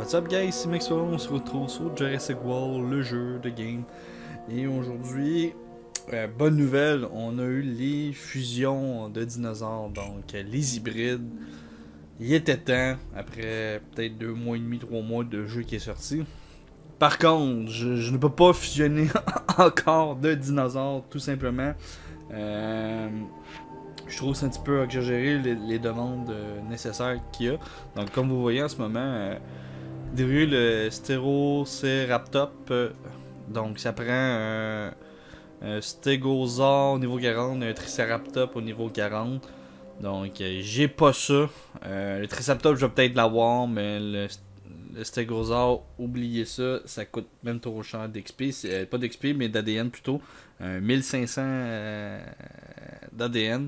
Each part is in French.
What's up guys, c'est Maxwell, on se retrouve sur Jurassic World, le jeu de game. Et aujourd'hui, bonne nouvelle, on a eu les fusions de dinosaures, donc les hybrides. Il était temps, après peut-être 2 mois et demi, 3 mois de jeu qui est sorti. Par contre, je ne peux pas fusionner encore de dinosaures, tout simplement. Je trouve que c'est un petit peu exagéré les demandes nécessaires qu'il y a. Donc comme vous voyez en ce moment, derrière le Stérocéraptop, donc ça prend un Stégosaure au niveau 40, un Triceratops au niveau 40. Donc j'ai pas ça. Le Triceratops je vais peut-être l'avoir, mais le Stégosaure, oubliez ça, ça coûte même trop cher d'XP, pas d'XP mais d'ADN plutôt. 1500 d'ADN.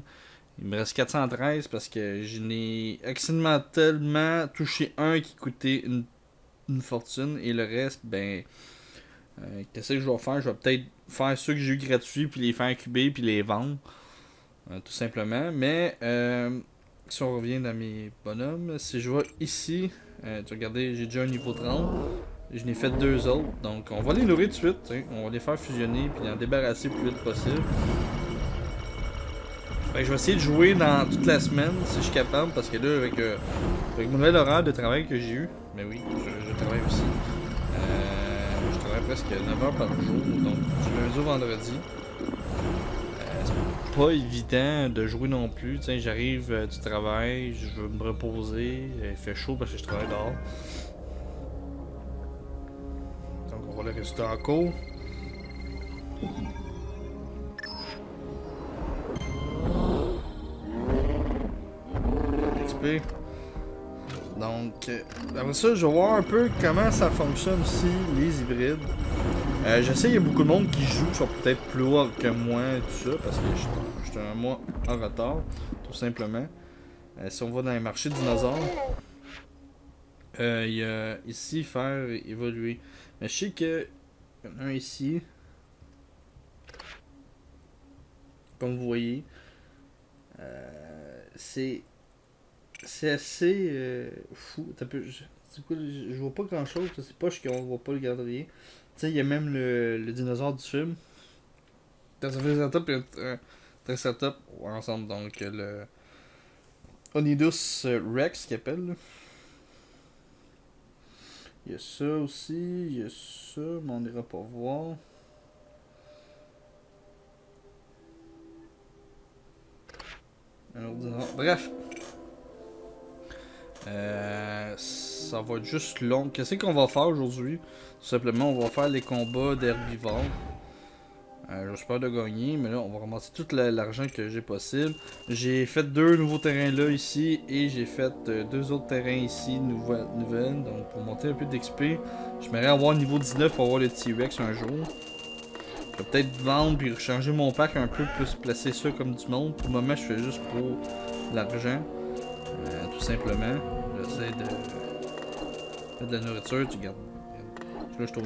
Il me reste 413 parce que je n'ai accidentellement touché un qui coûtait une fortune et le reste, ben, qu'est-ce que je vais faire? Je vais peut-être faire ceux que j'ai eu gratuits puis les faire incuber puis les vendre, tout simplement. Mais si on revient dans mes bonhommes, si je vais ici, tu regardez, j'ai déjà un niveau 30. Je n'ai fait 2 autres, donc on va les nourrir tout de suite. Hein. On va les faire fusionner puis en débarrasser le plus vite possible. Fait que je vais essayer de jouer dans toute la semaine si je suis capable parce que là avec mon nouvel horaire de travail que j'ai eu, mais oui, je travaille aussi. Je travaille presque 9 heures par jour, donc du lundi au vendredi. C'est pas évident de jouer non plus. T'sais, j'arrive du travail, je veux me reposer, il fait chaud parce que je travaille dehors. Donc on va le résultat en cours. Donc, après ça, je vais voir un peu comment ça fonctionne aussi, les hybrides. Je sais qu'il y a beaucoup de monde qui joue, qui sont peut-être plus haut que moi et tout ça, parce que je suis un mois en retard, tout simplement. Si on va dans les marchés de dinosaures, il y a ici faire évoluer. Mais je sais que y en a un ici, comme vous voyez, c'est assez fou. Je vois pas grand chose, c'est pas qu'on voit pas le garderier. Tu sais, il y a même le dinosaure du film. Triceratops et un Triceratops ensemble, donc le Onidus Rex qu'il appelle. Là. Il y a ça aussi, il y a ça, mais on ira pas voir. Un autre dinosaure. Bref. Ça va être juste long. Qu'est-ce qu'on va faire aujourd'hui? Tout simplement, on va faire les combats d'herbivores. J'espère de gagner, mais là, on va ramasser tout l'argent que j'ai possible. J'ai fait 2 nouveaux terrains là, ici, et j'ai fait 2 autres terrains ici, nouvelles. Donc, pour monter un peu d'XP, j'aimerais avoir niveau 19 pour avoir le T-Rex un jour. Je vais peut-être vendre puis changer mon pack un peu, plus placer ça comme du monde. Pour le moment, je fais juste pour l'argent. Tout simplement. J'essaie de faire de la nourriture. Tu gardes. Là, je suis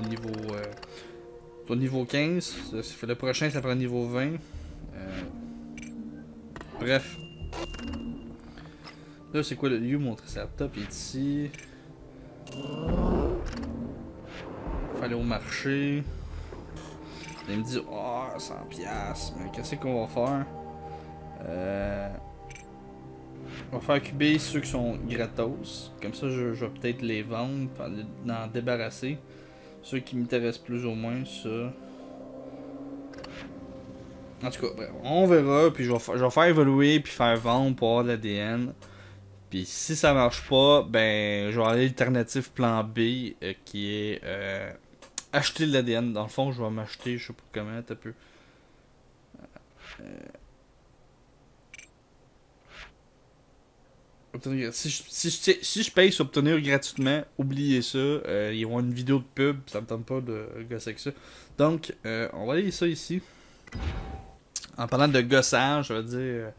au niveau 15. Le prochain, ça prend niveau 20. Bref. Là, c'est quoi le lieu? Mon Triceratops il est ici. Faut aller au marché. Il me dit, oh, 100$. Mais qu'est-ce qu'on va faire? On va faire cuber ceux qui sont gratos. Comme ça, je vais peut-être les vendre, en débarrasser. Ceux qui m'intéressent plus ou moins, ça. En tout cas, bref, on verra. Puis je vais faire évoluer, puis faire vendre pour avoir de l'ADN. Puis si ça marche pas, ben, je vais aller à l'alternative plan B, qui est acheter de l'ADN. Dans le fond, je vais m'acheter, je sais pas comment, un peu. Si je paye sur obtenir gratuitement, oubliez ça. Il y aura une vidéo de pub, ça me tente pas de gosser avec ça. Donc, on va aller ça ici. En parlant de gossage, je veux dire.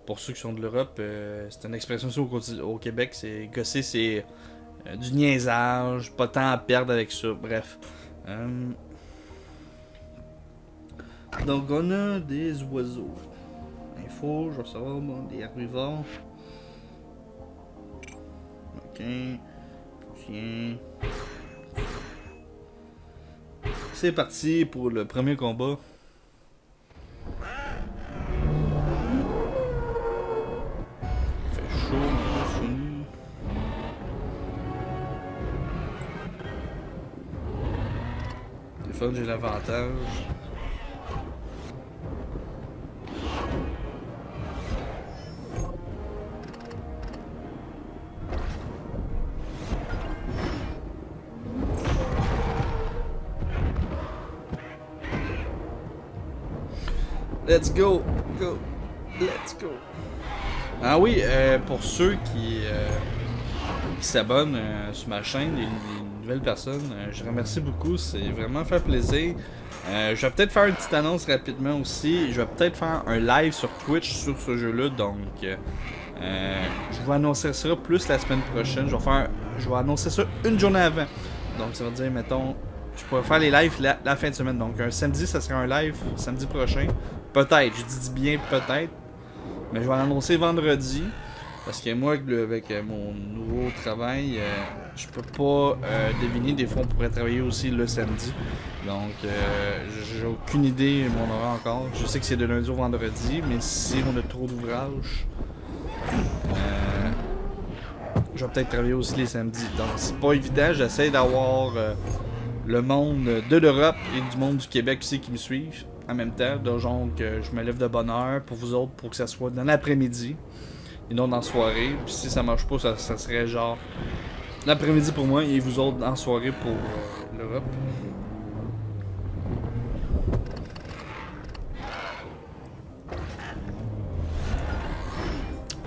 Pour ceux qui sont de l'Europe, c'est une expression aussi au Québec. C'est gosser, c'est du niaisage, pas de temps à perdre avec ça. Bref. Donc, on a des oiseaux. Info, je vais savoir des herbivores. Ok. Tiens. C'est parti pour le premier combat. Il fait chaud, on fini. Des fois j'ai l'avantage. Let's go, go, let's go. Ah oui, pour ceux qui s'abonnent sur ma chaîne, les nouvelles personnes, je remercie beaucoup, c'est vraiment fait plaisir. Je vais peut-être faire une petite annonce rapidement aussi. Je vais peut-être faire un live sur Twitch sur ce jeu-là, donc je vais annoncer ça plus la semaine prochaine. Je vais annoncer ça une journée avant. Donc ça veut dire, mettons, je pourrais faire les lives la fin de semaine. Donc un samedi, ça sera un live samedi prochain. Peut-être, je dis bien peut-être. Mais je vais l'annoncer vendredi. Parce que moi, avec mon nouveau travail, je peux pas deviner. Des fois, on pourrait travailler aussi le samedi. Donc, j'ai aucune idée mon horaire encore. Je sais que c'est de lundi au vendredi. Mais si on a trop d'ouvrages, je vais peut-être travailler aussi les samedis. Donc, c'est pas évident. J'essaie d'avoir le monde de l'Europe et du monde du Québec aussi qui me suivent en même temps. Donc, je me lève de bonne heure pour vous autres pour que ça soit dans l'après-midi et non dans la soirée. Puis si ça marche pas, ça serait genre l'après-midi pour moi et vous autres en soirée pour l'Europe.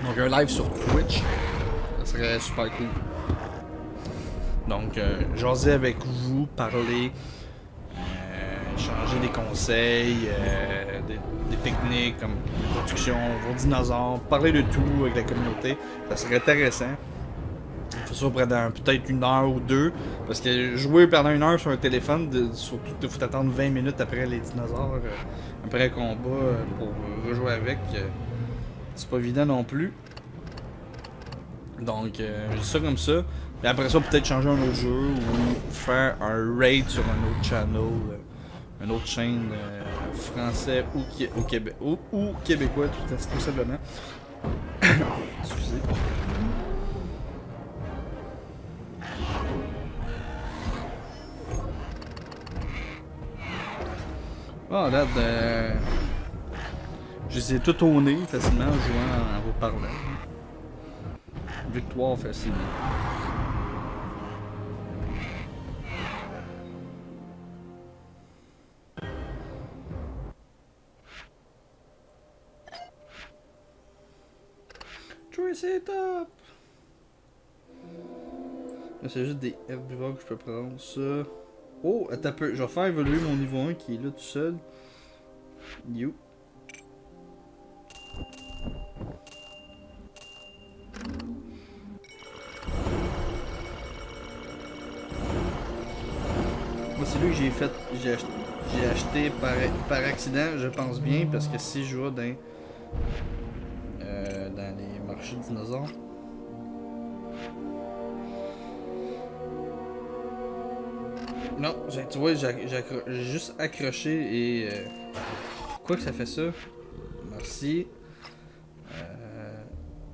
Donc un live sur Twitch, ça serait super cool. Donc jaser avec vous, parler, changer des conseils, des techniques comme la production, vos dinosaures, parler de tout avec la communauté, ça serait intéressant. On fait ça pendant peut-être une heure ou deux, parce que jouer pendant une heure sur un téléphone, surtout il faut attendre 20 minutes après les dinosaures, après un combat pour rejouer avec, c'est pas évident non plus. Donc je dis ça comme ça. Et après ça, peut-être changer un autre jeu ou faire un raid sur un autre channel. Une autre chaîne français ou Québec ou québécois tout simplement. Excusez. Ah, là, je les ai tout au nez facilement en jouant en vous parlant. Victoire facile. C'est top! C'est juste des herbivores que je peux prendre. Ça. Oh, attends un peu. Je vais faire évoluer mon niveau 1 qui est là tout seul. You. Moi, c'est lui que j'ai fait. J'ai acheté par accident, je pense bien, parce que si je vais dans les marchés de dinosaures. Non, tu vois, j'ai juste accroché et... pourquoi que ça fait ça? Merci.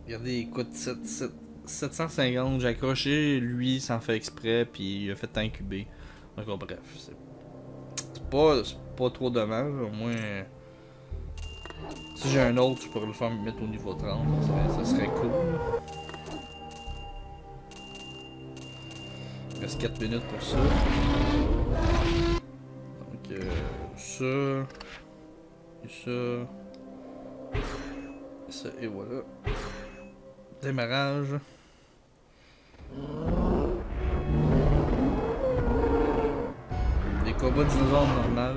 Regardez, il coûte 750. J'ai accroché, lui, sans faire exprès, puis il a fait incuber. Donc bref, c'est pas trop dommage, au moins... Si j'ai un autre, je pourrais le faire me mettre au niveau 30, ça serait cool. Il reste 4 minutes pour ça. Donc ça. Et ça. Et ça, et voilà. Démarrage. Des combats de dinosaures normal.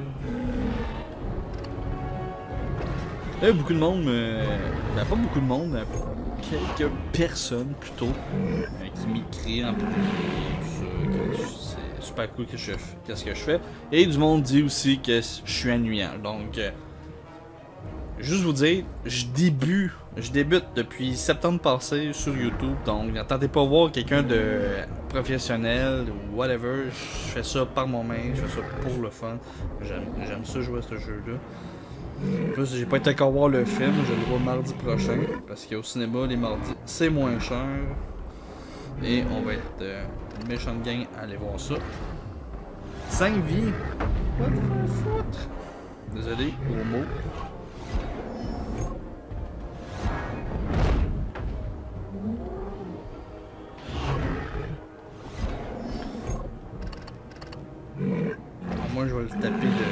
Il y a beaucoup de monde, mais pas beaucoup de monde, mais quelques personnes plutôt qui m'écrivent en privé, c'est super cool qu'est-ce que je fais. Et du monde dit aussi que je suis ennuyant. Donc, juste vous dire, je débute Je débute depuis septembre passé sur YouTube, donc n'attendez pas voir quelqu'un de professionnel ou whatever. Je fais ça par moi-même, je fais ça pour le fun. J'aime ça jouer à ce jeu-là. En plus, j'ai pas été encore voir le film, je le vois mardi prochain, parce qu'au cinéma, les mardis, c'est moins cher. Et on va être une méchante gang à aller voir ça. 5 vies. What the fuck? Désolé, gros mot. Moi, je vais le taper de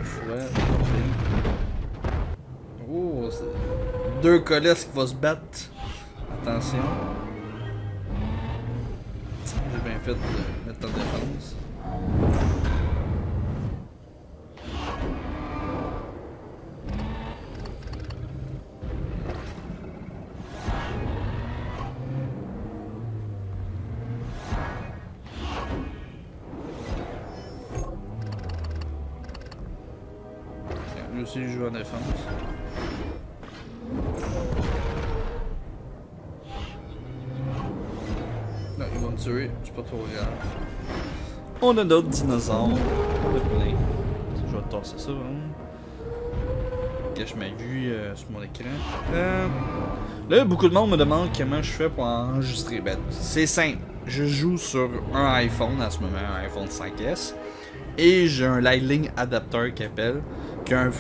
fouet. Oh, c'est 2 colosses qui vont se battre. Attention. J'ai bien fait de mettre en défense. Lui aussi, je joue en défense. Non, ils vont me tuer, c'est pas trop grave. On a d'autres dinosaures. On a plein. Je vais tasser ça, hein. Cache ma vue sur mon écran. Là, beaucoup de monde me demande comment je fais pour enregistrer. Ben, c'est simple. Je joue sur un iPhone en ce moment, un iPhone 5S. Et j'ai un Lightning adapteur qui appelle. Qui a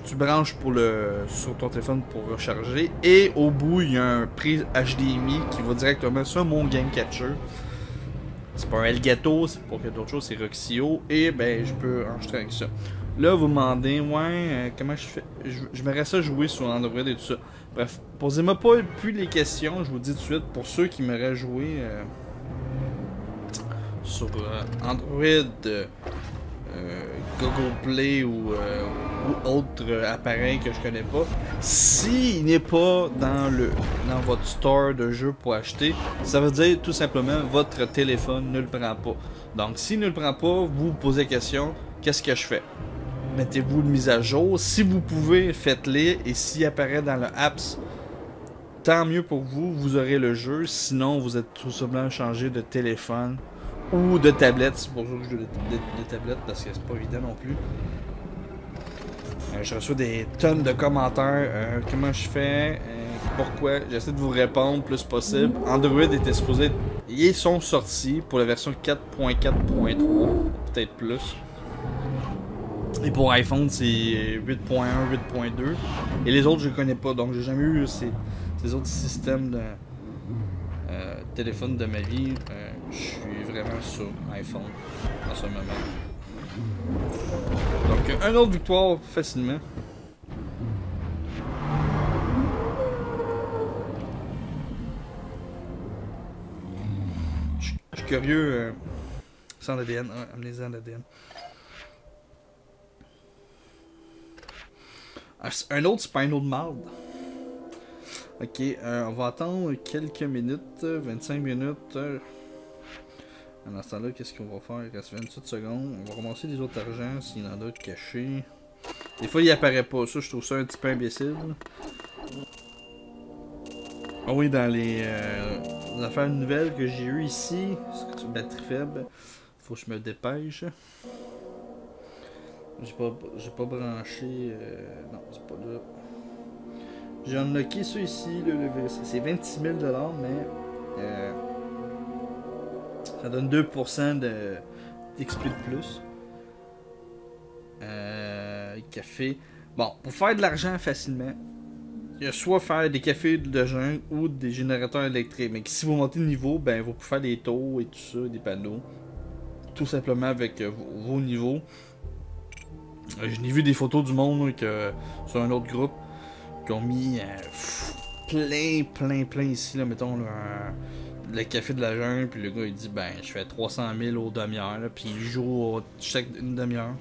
tu branches sur ton téléphone pour recharger. Et au bout, il y a un prise HDMI qui va directement sur mon Game Catcher. C'est pas un Elgato, c'est pas quelque chose, c'est Roxio. Et ben, je peux enregistrer avec ça. Là, vous me demandez, ouais, comment je fais. Je me reste à jouer sur Android et tout ça. Bref, posez-moi pas plus les questions, je vous dis tout de suite, pour ceux qui m'auraient joué sur Android, Google Play ou autre appareil que je connais pas. S'il n'est pas dans votre store de jeux pour acheter, ça veut dire tout simplement votre téléphone ne le prend pas. Donc s'il ne le prend pas, vous vous posez la question, qu'est-ce que je fais? Mettez-vous une mise à jour. Si vous pouvez, faites-les. Et s'il apparaît dans le apps, tant mieux pour vous, vous aurez le jeu. Sinon, vous êtes tout simplement changé de téléphone ou de tablette. C'est pour ça que je joue de tablette, parce que c'est pas évident non plus. Je reçois des tonnes de commentaires. Comment je fais? Pourquoi? J'essaie de vous répondre le plus possible. Android était supposé... Ils sont sortis pour la version 4.4.3. Peut-être plus. Et pour iPhone, c'est 8.1, 8.2. Et les autres, je ne connais pas. Donc, j'ai jamais eu ces autres systèmes de téléphone de ma vie. Je suis vraiment sur iPhone en ce moment. Donc, une autre victoire facilement. Je suis curieux. Sans ADN. Ouais, amenez-en l'ADN. Un autre Spinal de marde. Ok, on va attendre quelques minutes, 25 minutes. En ce temps-là, qu'est-ce qu'on va faire? Il reste 28 secondes. On va ramasser des autres argents s'il y en a d'autres cachés. Des fois, il apparaît pas. Ça, je trouve ça un petit peu imbécile. Ah oui, dans les affaires nouvelles que j'ai eues ici, c'est une batterie faible. Faut que je me dépêche. J'ai pas branché. Non, c'est pas là. J'ai unlocké ça ici. C'est 26 000 $, mais ça donne 2% d'XP de plus. Café. Bon, pour faire de l'argent facilement, il y a soit faire des cafés de jungle ou des générateurs électriques. Mais si vous montez de niveau, ben vous pouvez faire des taux et tout ça, des panneaux. Tout simplement avec vos niveaux. Je n'ai vu des photos du monde sur un autre groupe qui ont mis plein ici, là, mettons le café de la jungle, puis le gars il dit ben je fais 300 000 au demi-heure, puis il joue chaque une demi-heure.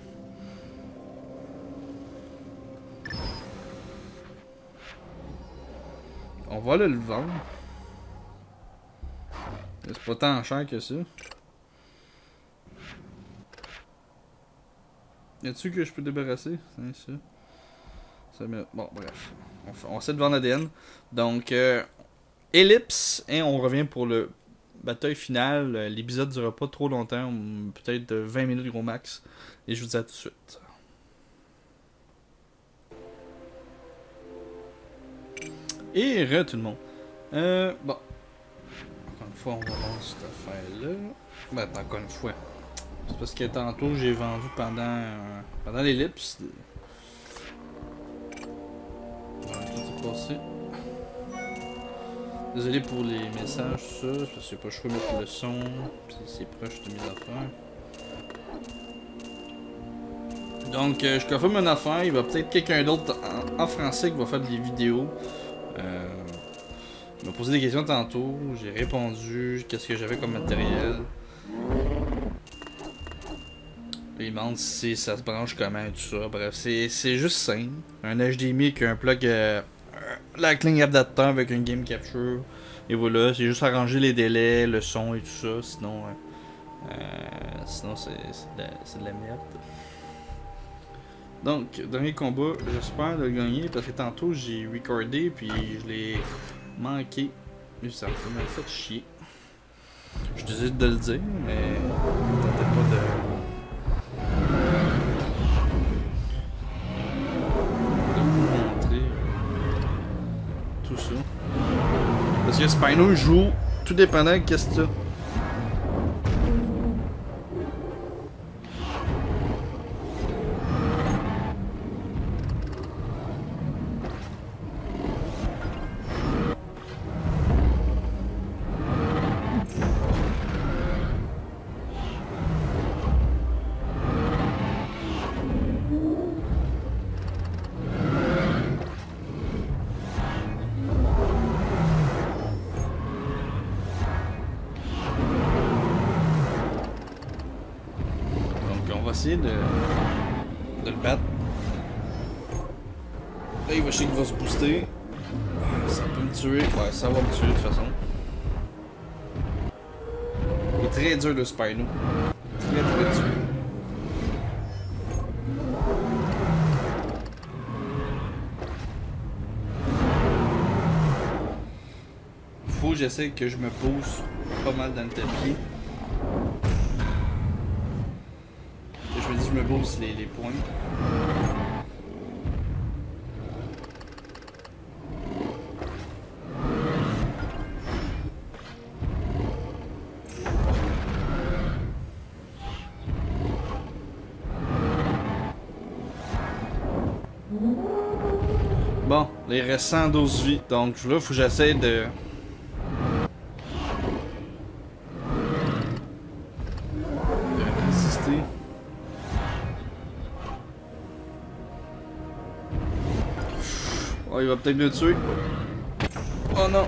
On va le vendre. C'est pas tant cher que ça. Y a-tu que je peux débarrasser? C'est ça. Bon, bref. On essaie de vendre ADN. Donc, Ellipse, et on revient pour le bataille finale. L'épisode durera pas trop longtemps, peut-être 20 minutes gros max. Et je vous dis à tout de suite. Et tout le monde. Bon. Encore une fois, on va vendre cette affaire-là. Ben, attends, encore une fois. C'est parce que tantôt, j'ai vendu pendant l'ellipse. Voilà, tout est passé. Désolé pour les messages, tout ça. Je sais pas, je peux mettre le son. C'est proche de mes affaires. Donc, je confirme une affaire. Il va peut-être quelqu'un d'autre en français qui va faire des vidéos. Il m'a posé des questions tantôt. J'ai répondu. Qu'est-ce que j'avais comme matériel. Il demande si ça se branche comment et tout ça. Bref, c'est juste simple. Un HDMI avec un plug Lightning adaptateur avec un game capture. Et voilà, c'est juste arranger les délais, le son et tout ça. Sinon, c'est de la merde. Donc, dernier combat, j'espère le gagner parce que tantôt j'ai recordé puis je l'ai manqué. Ça m'a fait chier. Je suis désolé de le dire, mais je tentais pas de vous montrer tout ça. Parce que Spino joue tout dépendant de qu'est-ce que tu as. On va essayer de le battre. Là, je sais qu'il va se booster. Ça peut me tuer. Ouais, ça va me tuer de toute façon. Il est très dur le Spino. Très dur. Faut que j'essaie que je me pousse pas mal dans le tapis. Je me dis, je me booste les points. Bon, là, il reste 112 vies. Donc là, faut que j'essaie de résister. Oh, il va peut-être me tuer. Oh non.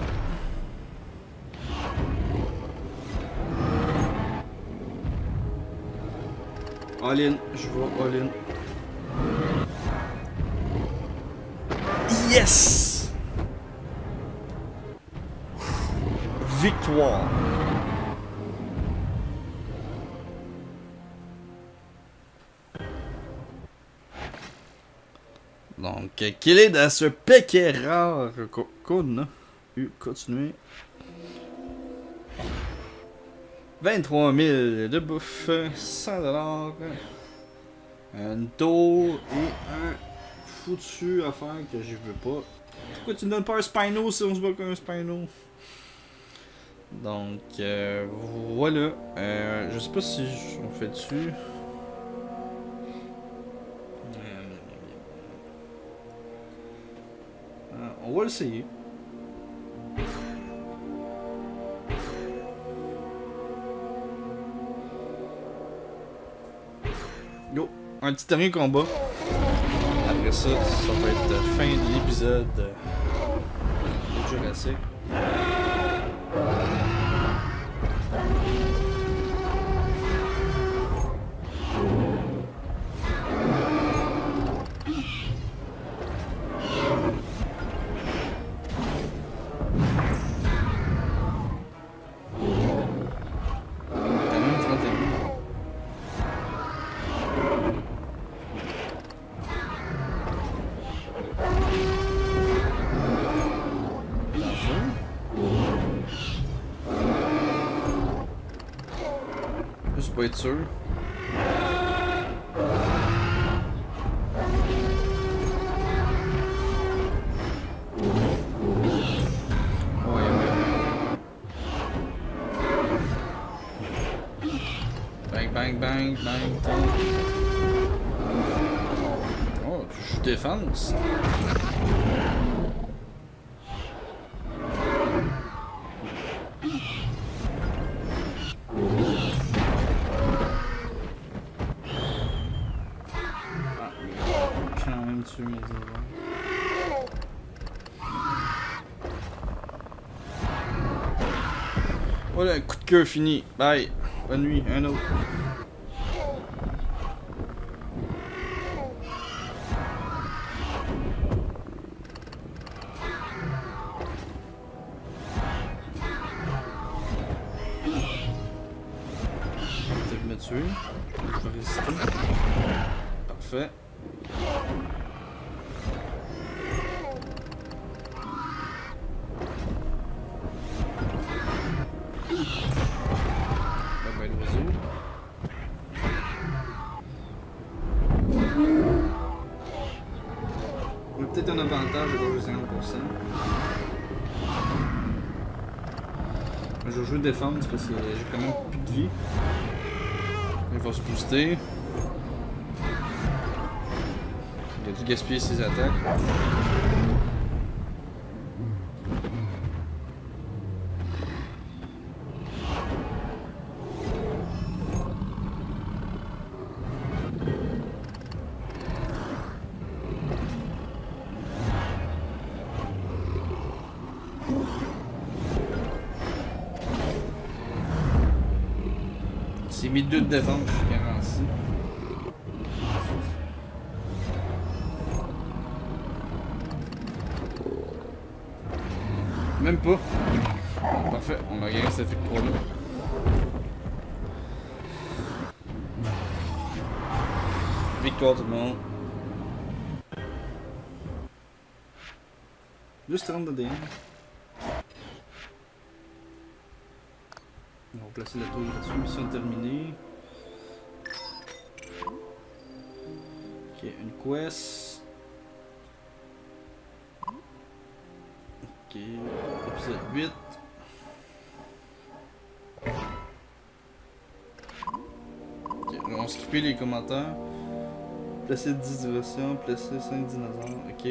All-in, je vois all-in. Yes! Victoire! Donc, quel est dans ce paquet rare qu'on a eu continuer? 23 000 de bouffe, 100$, un tour et un foutu affaire que je veux pas. Pourquoi tu me donnes pas un Spino si on se bat qu'un Spino? Donc, voilà. Je sais pas si on fait dessus. On va l'essayer. Yo, un petit dernier combat. Après ça, ça va être la fin de l'épisode de Jurassic. pour être sûr. Bang, bang, bang. Oh, je suis défense. Ah, quand même tuer mes erreurs. Voilà, coup de cœur fini. Bye. Bonne nuit, un autre. Peut-être me tuer. Je vais résister. Parfait. On a peut-être un avantage de 50%. Je vais jouer défense parce que j'ai quand même plus de vie. Il va se booster. Il a dû gaspiller ses attaques. C'est mis 2 de défense, je suis garanti. Même pas. Parfait, on a gagné cette victoire-là. Victoire tout le monde. Juste 30 de DM. On va placer la tour là-dessus, mission terminée. Ok, une quest. Ok, épisode 8. Ok, on va skipper les commentaires. Placer 10 diversions, placer 5 dinosaures, ok.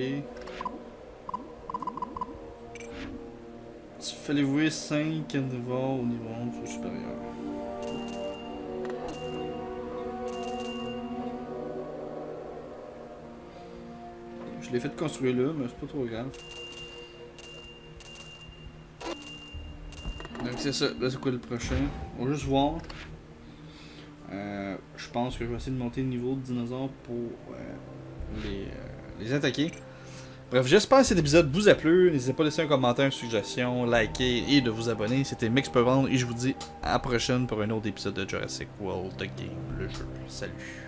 Fallait vouer 5 carnivores au niveau 11 ou supérieur. Je l'ai fait construire là, mais c'est pas trop grave. Donc c'est ça, là c'est quoi le prochain? On va juste voir. Je pense que je vais essayer de monter le niveau de dinosaures pour les attaquer. Bref, j'espère que cet épisode vous a plu. N'hésitez pas à laisser un commentaire, une suggestion, liker et de vous abonner. C'était Mixpevendre et je vous dis à la prochaine pour un autre épisode de Jurassic World The Game, le jeu. Salut!